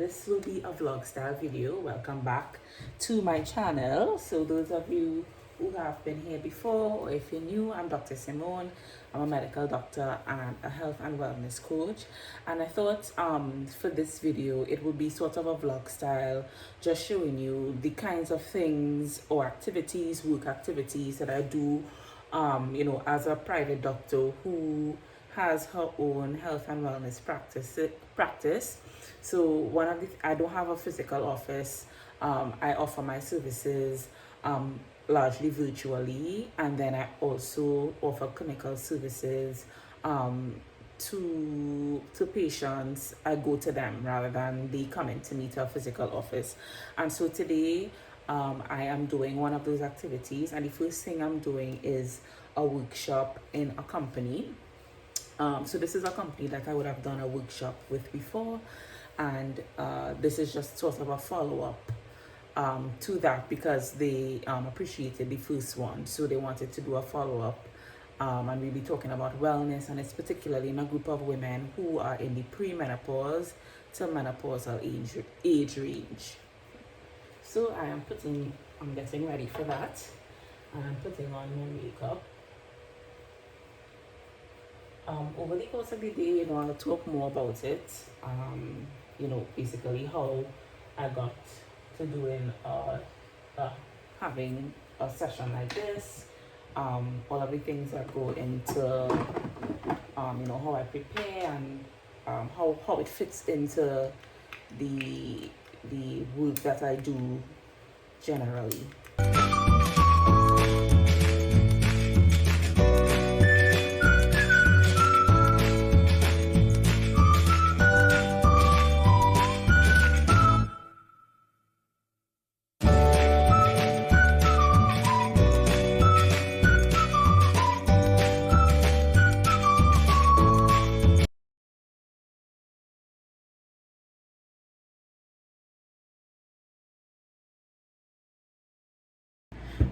this will be a vlog style video. Welcome back to my channel. So those of you who have been here before, or if you're new, I'm Dr. Simone. I'm a medical doctor and a health and wellness coach, and I thought for this video it would be sort of a vlog style, just showing you the kinds of things or activities, work activities that I do as a private doctor who has her own health and wellness practice. So I don't have a physical office. I offer my services largely virtually, and then I also offer clinical services to patients. I go to them rather than they coming to me to a physical office. And so today I am doing one of those activities, and the first thing I'm doing is a workshop in a company. So this is a company that I would have done a workshop with before, and this is just sort of a follow-up to that, because they appreciated the first one, so they wanted to do a follow-up, and we'll be talking about wellness, and it's particularly in a group of women who are in the premenopause to menopausal age range. So I'm getting ready for that, and I'm putting on my makeup. Over the course of the day, I'll talk more about it. Basically how I got to doing having a session like this. All of the things that go into how I prepare, and how it fits into the work that I do generally.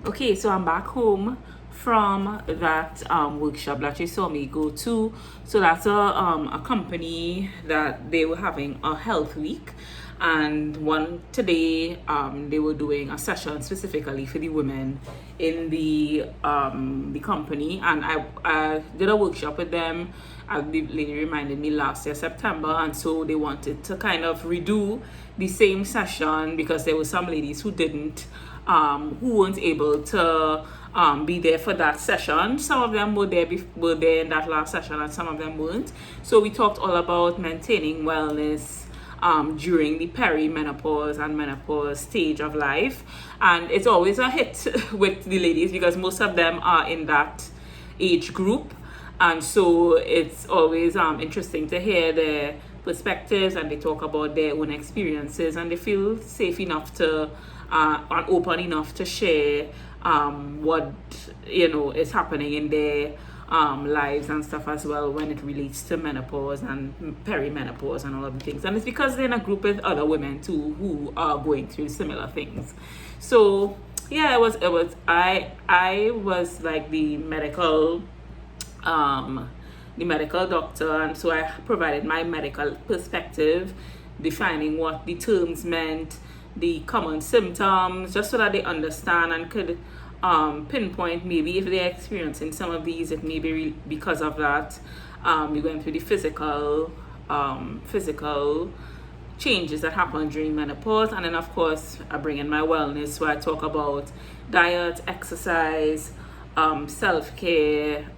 Okay, so I'm back home from that workshop that you saw me go to. So that's a company that they were having a health week, and today they were doing a session specifically for the women in the company, and I did a workshop with them. The lady reminded me last year September, and so they wanted to kind of redo the same session because there were some ladies who who weren't able to be there for that session. Some of them were there in that last session, and some of them weren't. So we talked all about maintaining wellness during the perimenopause and menopause stage of life, and it's always a hit with the ladies because most of them are in that age group, and so it's always interesting to hear their perspectives, and they talk about their own experiences, and they feel safe enough to and open enough to share what is happening in their lives and stuff as well when it relates to menopause and perimenopause and all of the things. And it's because they're in a group with other women too who are going through similar things. So yeah, I was like the medical doctor, and so I provided my medical perspective, defining what the terms meant, the common symptoms, just so that they understand and could pinpoint maybe if they're experiencing some of these, it may be because of that. We're going through the physical changes that happen during menopause, and then of course I bring in my wellness, where I talk about diet, exercise, self-care,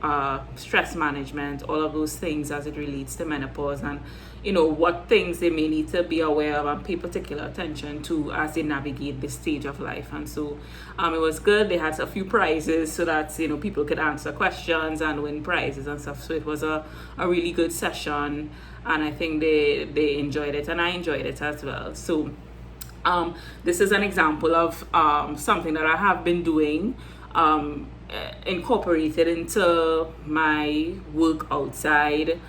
stress management, all of those things as it relates to menopause, and what things they may need to be aware of and pay particular attention to as they navigate this stage of life. And so it was good. They had a few prizes so that people could answer questions and win prizes and stuff. So it was a really good session, and I think they enjoyed it, and I enjoyed it as well. So this is an example of something that I have been doing, incorporated into my work outside,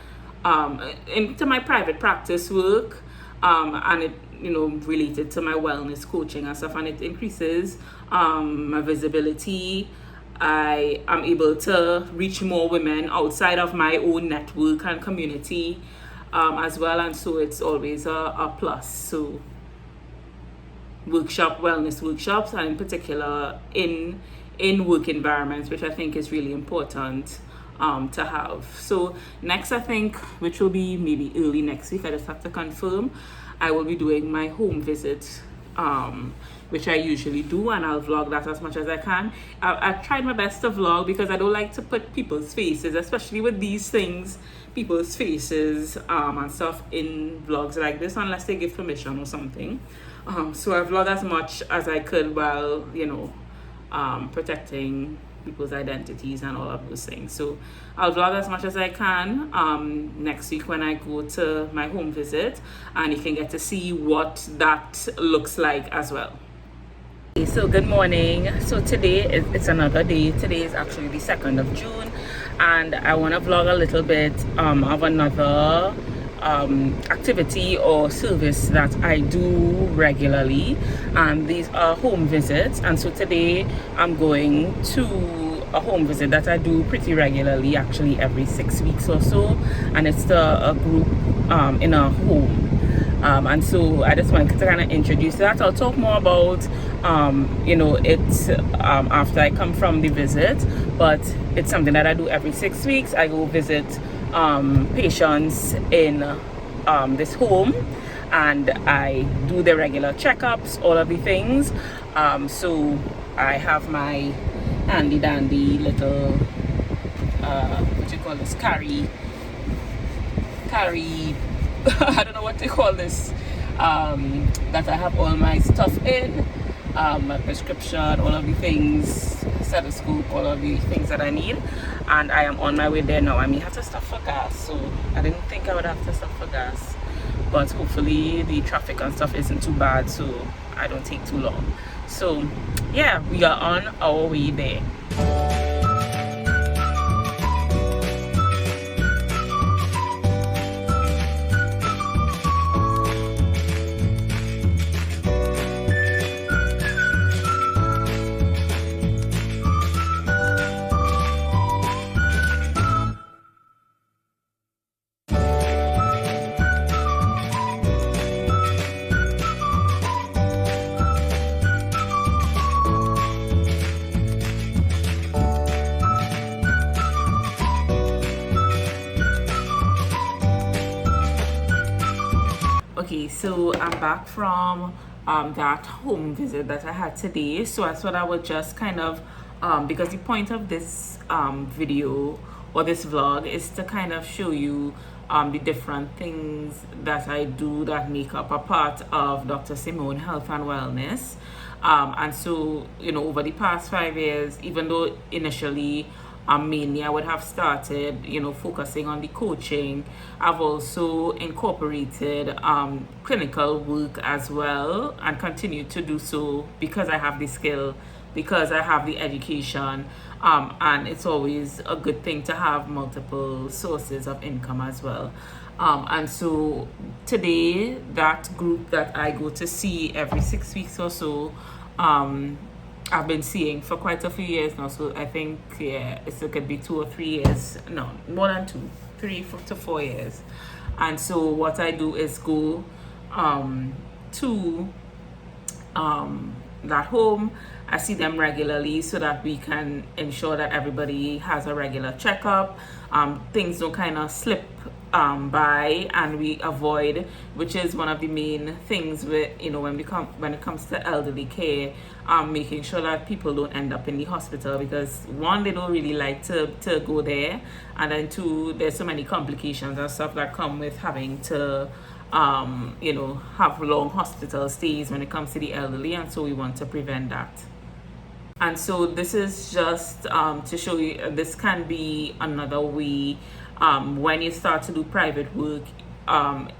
into my private practice work, and it related to my wellness coaching and stuff, and it increases my visibility. I am able to reach more women outside of my own network and community, as well, and so it's always a plus. So wellness workshops, and in particular in work environments, which I think is really important to have. So next, I think, which will be maybe early next week, I just have to confirm, I will be doing my home visit, which I usually do, and I'll vlog that as much as I can. I've tried my best to vlog because I don't like to put people's faces, especially with these things, people's faces and stuff in vlogs like this, unless they give permission or something. So I vlog as much as I could while, protecting people's identities and all of those things. So I'll vlog as much as I can next week when I go to my home visit, and you can get to see what that looks like as well. So good morning. So today it's another day. Today is actually the 2nd of June, and I want to vlog a little bit of another activity or service that I do regularly, and these are home visits. And so today I'm going to a home visit that I do pretty regularly, actually every 6 weeks or so, and it's a group in a home. And so I just wanted to kind of introduce that. I'll talk more about it after I come from the visit, but it's something that I do every 6 weeks. I go visit patients in this home, and I do the regular checkups, all of the things. So I have my handy dandy little what do you call this, carry I don't know what they call this, that I have all my stuff in, my prescription, all of the things, stethoscope, all of the things that I need, and I am on my way there now. I may have to stop for gas, so I didn't think I would have to stop for gas, but hopefully the traffic and stuff isn't too bad, so I don't take too long. So yeah, we are on our way there. Okay, so I'm back from that home visit that I had today. So I thought I would just kind of, because the point of this video or this vlog is to kind of show you the different things that I do that make up a part of Dr. Simone Health and Wellness. And so, over the past 5 years, even though initially mainly I would have started, focusing on the coaching, I've also incorporated clinical work as well, and continue to do so because I have the skill, because I have the education, and it's always a good thing to have multiple sources of income as well. And so today, that group that I go to see every 6 weeks or so, I've been seeing for quite a few years now. So I think, it could be 2 or 3 years. No, more than 2, 3 to 4 years. And so what I do is go to that home. I see them regularly so that we can ensure that everybody has a regular checkup. Things don't kind of slip by, and we avoid, which is one of the main things with, when it comes to elderly care, making sure that people don't end up in the hospital, because one, they don't really like to go there, and then two, there's so many complications and stuff that come with having to have long hospital stays when it comes to the elderly, and so we want to prevent that. And so this is just to show you, this can be another way when you start to do private work.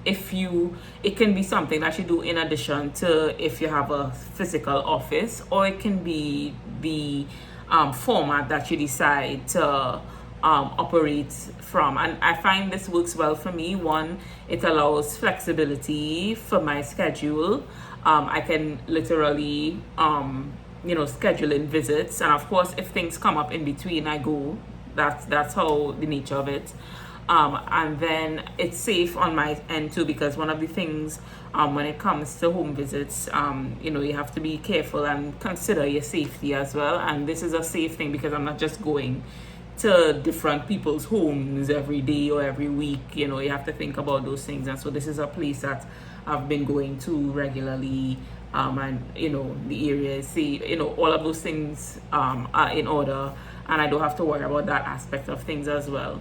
It can be something that you do in addition to if you have a physical office, or it can be the format that you decide to operate from. And I find this works well for me. One, it allows flexibility for my schedule. I can literally schedule in visits, and of course if things come up in between, I go. That's how the nature of it. And then it's safe on my end too, because one of the things when it comes to home visits, you have to be careful and consider your safety as well. And this is a safe thing because I'm not just going to different people's homes every day or every week. You have to think about those things. And so this is a place that I've been going to regularly, and the area is safe. All of those things are in order, and I don't have to worry about that aspect of things as well.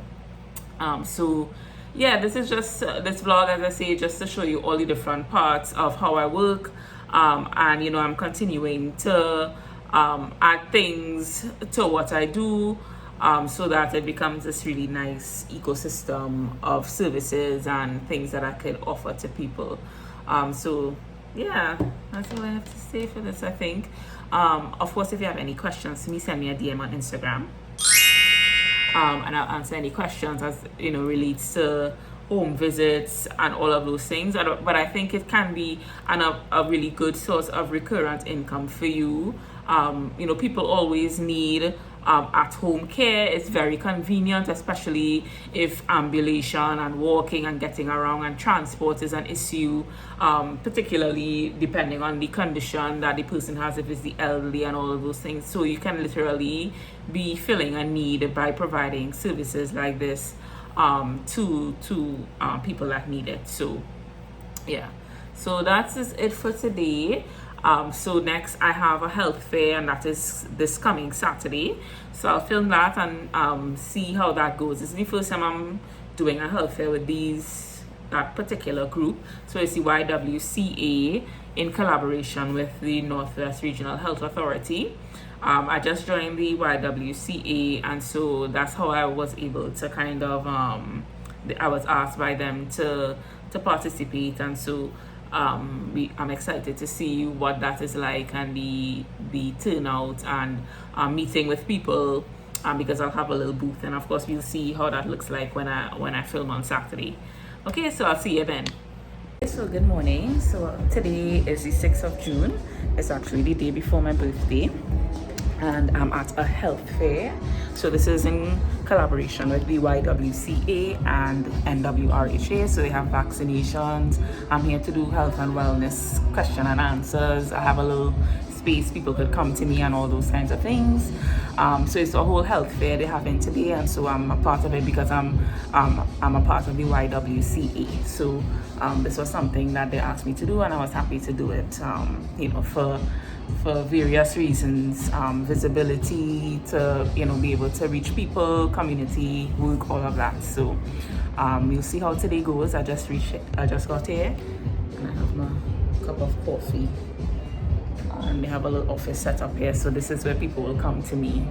So yeah, this is just this vlog, as I say, just to show you all the different parts of how I work, and I'm continuing to add things to what I do, so that it becomes this really nice ecosystem of services and things that I could offer to people. So yeah, that's all I have to say for this, I think. Of course, if you have any questions to me, send me a DM on Instagram. And I'll answer any questions as relates to home visits and all of those things. But I think it can be a really good source of recurrent income for you. People always need at-home care. It's very convenient, especially if ambulation and walking and getting around and transport is an issue, particularly depending on the condition that the person has, if it's the elderly and all of those things. So you can literally be filling a need by providing services like this to people that need it. So yeah, so that's it for today. So next I have a health fair, and that is this coming Saturday. So I'll film that and see how that goes. This is the first time I'm doing a health fair with that particular group. So it's the YWCA in collaboration with the Northwest Regional Health Authority. I just joined the YWCA, and so that's how I was able to kind of I was asked by them to participate, and so I'm excited to see what that is like, and the turnout, and meeting with people, because I'll have a little booth, and of course we'll see how that looks like when I film on Saturday. Okay, so I'll see you then. So good morning. So today is the 6th of June. It's actually the day before my birthday, and I'm at a health fair. So this is in collaboration with the YWCA and NWRHA. So they have vaccinations. I'm here to do health and wellness question and answers. I have a little space people could come to me and all those kinds of things. So it's a whole health fair they're having today, and so I'm a part of it because I'm a part of the YWCA. So this was something that they asked me to do, and I was happy to do it. For various reasons, visibility, to be able to reach people, community work, all of that. So we'll see how today goes. I just got here, and I have my cup of coffee, and they have a little office set up here, so this is where people will come to me.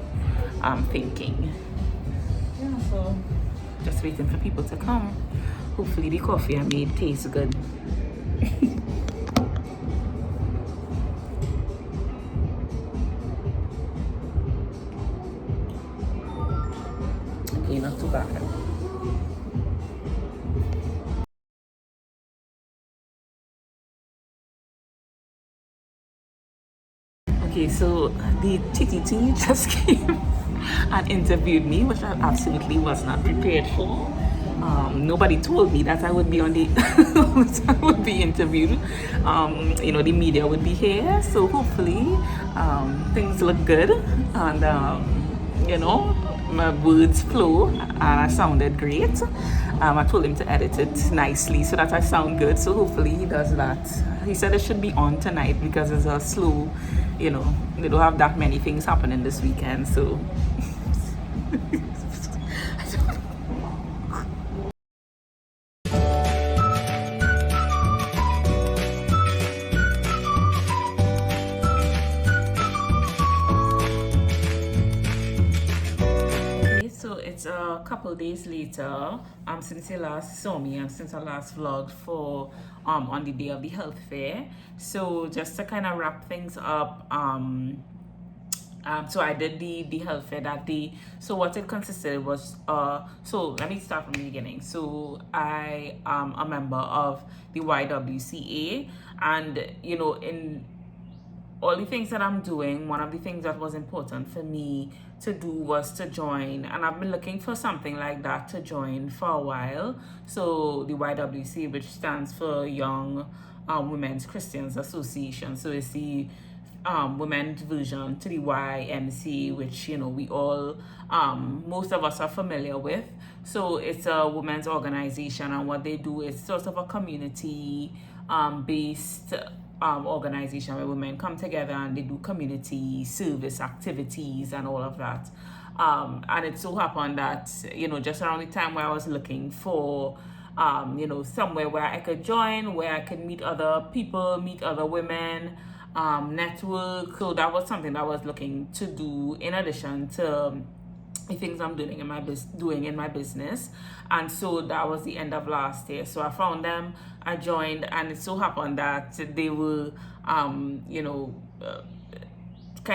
I'm thinking, yeah, so just waiting for people to come. Hopefully the coffee I made tastes good. Okay, not too bad. Okay, so the TTT just came and interviewed me, which I absolutely was not prepared for. Nobody told me that I would be on the I would be interviewed. The media would be here, so hopefully things look good, and my words flow, and I sounded great. I told him to edit it nicely so that I sound good, so hopefully he does that. He said it should be on tonight because it's a slow, they don't have that many things happening this weekend, so it's a couple days later, since you last saw me and since I last vlogged for on the day of the health fair. So just to kind of wrap things up, so I did the health fair that day. So what it consisted was, so let me start from the beginning. So I am a member of the YWCA, and all the things that I'm doing, one of the things that was important for me to do was to join, and I've been looking for something like that to join for a while. So the YWC, which stands for Young Women's Christians Association, so it's the women's version to the YMC, which we all most of us are familiar with. So it's a women's organization, and what they do is sort of a community based organization where women come together and they do community service activities and all of that. And it so happened that just around the time where I was looking for somewhere where I could join, where I could meet other people, meet other women, network. So that was something that I was looking to do in addition to the things I'm doing in my business. And so that was the end of last year. So I found them, I joined, and it so happened that they were kind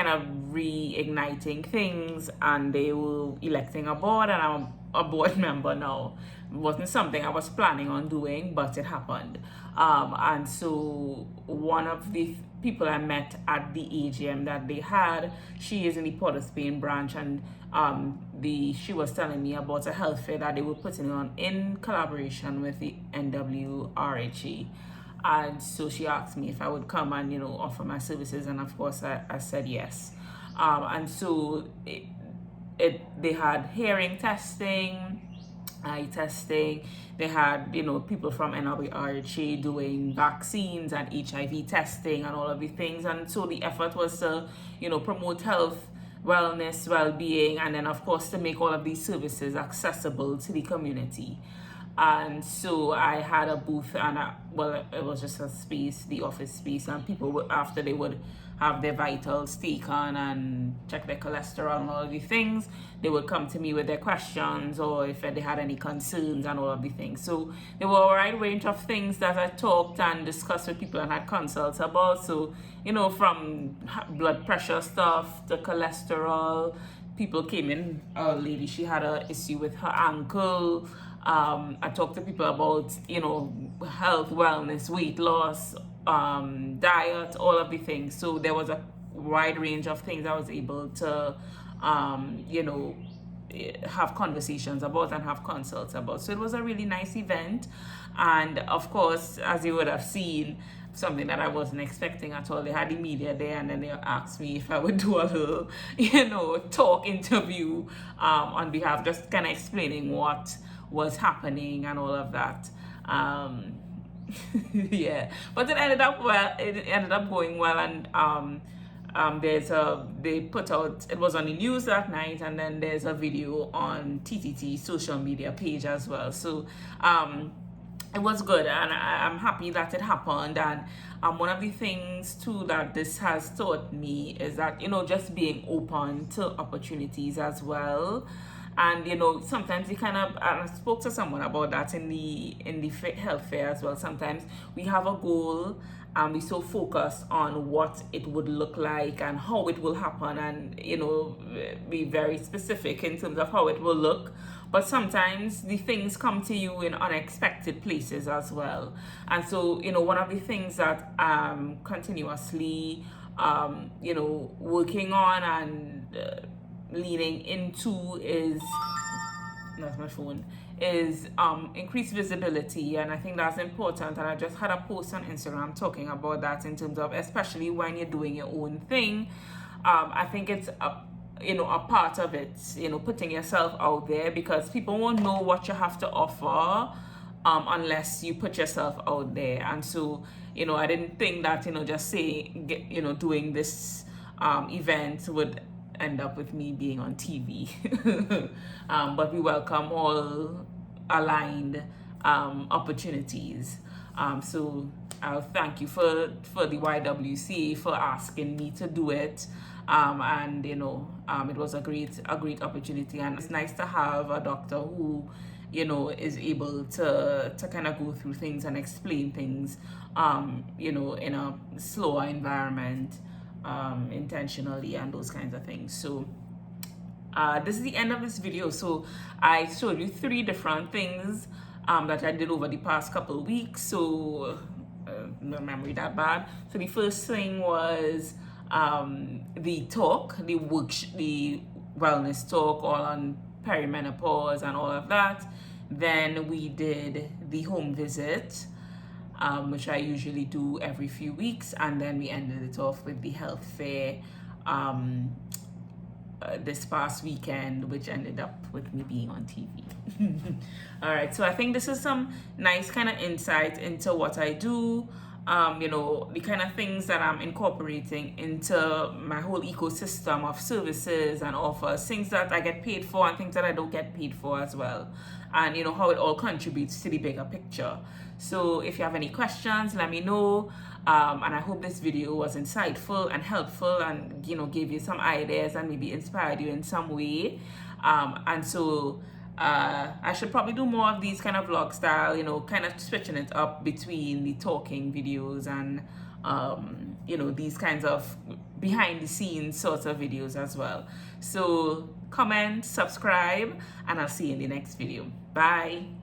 of reigniting things, and they were electing a board, and I'm a board member now. It wasn't something I was planning on doing, but it happened. And so one of the people I met at the AGM that they had, she is in the Port of Spain branch, and she was telling me about a health fair that they were putting on in collaboration with the NWRHE. And so she asked me if I would come and offer my services, and of course I said yes. And so they had hearing testing, eye testing. They had people from NWRHA doing vaccines and HIV testing and all of the things. And so the effort was to promote health, wellness, well-being, and then of course to make all of these services accessible to the community. And so I had a booth, and it was just a space, the office space, and people after they would have their vitals taken and check their cholesterol and all of the things, they would come to me with their questions or if they had any concerns and all of the things. So there were a wide range of things that I talked and discussed with people and had consults about. So from blood pressure stuff to cholesterol. People came in, a lady, she had an issue with her ankle. I talked to people about, health, wellness, weight loss, diet, all of the things. So there was a wide range of things I was able to, have conversations about and have consults about. So it was a really nice event. And of course, as you would have seen, something that I wasn't expecting at all. They had the media there, and then they asked me if I would do a little, talk interview on behalf, just kind of explaining what was happening and all of that. Yeah, but it ended up well. It ended up going well, and they put out, it was on the news that night, and then there's a video on TTT social media page as well. So it was good, and I'm happy that it happened. And one of the things too that this has taught me is that just being open to opportunities as well. And sometimes you kind of, and I spoke to someone about that in the health fair as well. Sometimes we have a goal and we so focused on what it would look like and how it will happen, and be very specific in terms of how it will look. But sometimes the things come to you in unexpected places as well. And so one of the things that I'm continuously working on and leaning into is, that's my phone, is increased visibility. And I think that's important, and I just had a post on Instagram talking about that in terms of, especially when you're doing your own thing, I think it's a part of it, putting yourself out there, because people won't know what you have to offer unless you put yourself out there. And so I didn't think that just doing this event would end up with me being on TV. But we welcome all aligned opportunities. So I'll thank you for the YWCA for asking me to do it. And it was a great opportunity, and it's nice to have a doctor who is able to kind of go through things and explain things in a slower environment, intentionally, and those kinds of things. So this is the end of this video. So I showed you 3 different things that I did over the past couple of weeks. So no memory that bad. So the first thing was the talk, the wellness talk, all on perimenopause and all of that. Then we did the home visit, which I usually do every few weeks, and then we ended it off with the health fair this past weekend, which ended up with me being on TV. All right, so I think this is some nice kind of insight into what I do, the kind of things that I'm incorporating into my whole ecosystem of services and offers, things that I get paid for and things that I don't get paid for as well, and how it all contributes to the bigger picture. So if you have any questions, let me know, and I hope this video was insightful and helpful and gave you some ideas and maybe inspired you in some way. And so I should probably do more of these kind of vlog style, kind of switching it up between the talking videos and these kinds of behind the scenes sorts of videos as well. So comment, subscribe, and I'll see you in the next video. Bye.